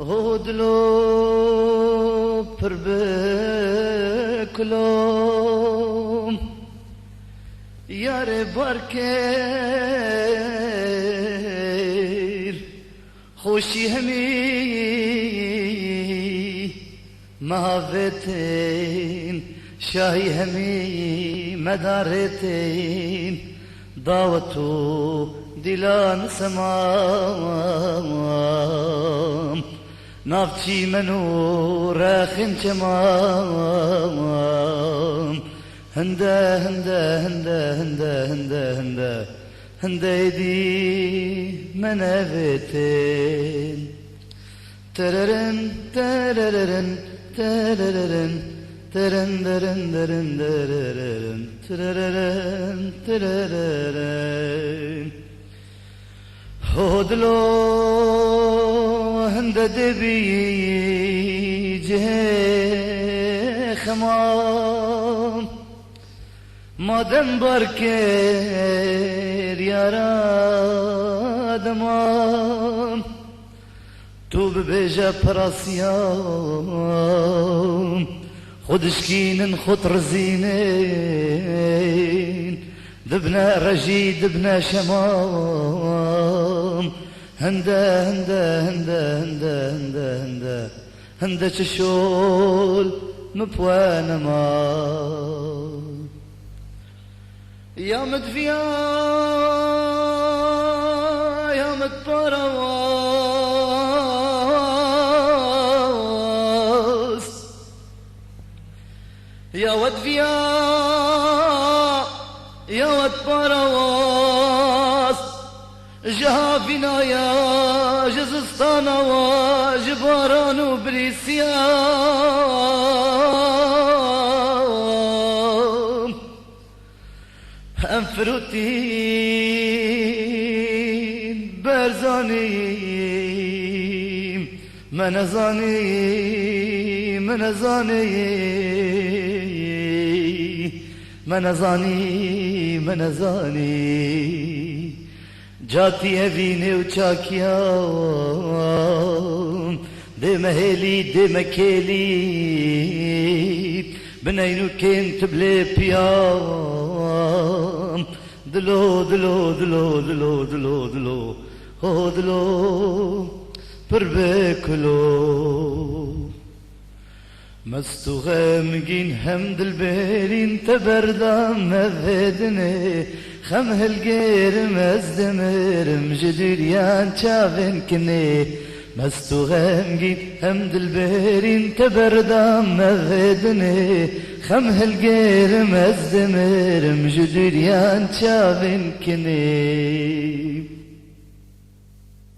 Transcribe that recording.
هودلو پربکلو یار بارکر خوشی همی مهاوتین شاهی همی مدارتین دعوتو دلان سمام نافچی منو راخن تمام هنده هنده هنده هنده هنده هنده هنده دي منابتين تررن تررن تررن ترن درن درن درن تررن تررن هودلو هند دبي جه خمام مادم بركر يارا دمام تو ببيجا براسيام خود شكين خط رزينين دبنا رجي دبنا شمام هندا هندا هندا هندا هندا هندا هندا تشول مبوانا ما يا مدفيا يا مدبرواس يا ودفيا يا ودبرواس جهافنا يا جزستانا وجباران وبريسيان أنفروتين برزانيم منزاني منزاني منزاني منزاني جاتي هفيني وشاكيا دي مهيلي دي مكيلي بنينو كنت بلي بيام دلو دلو دلو دلو دلو دلو هو دلو بربكلو مستو غامقين حمد البيرين تبردام مذهدني خم هالقير مزدمر مجدريان شافن كني مستو غامقين حمد البيرين تبردام مذهدني خم هالقير مزدمر مجدريان شافن كني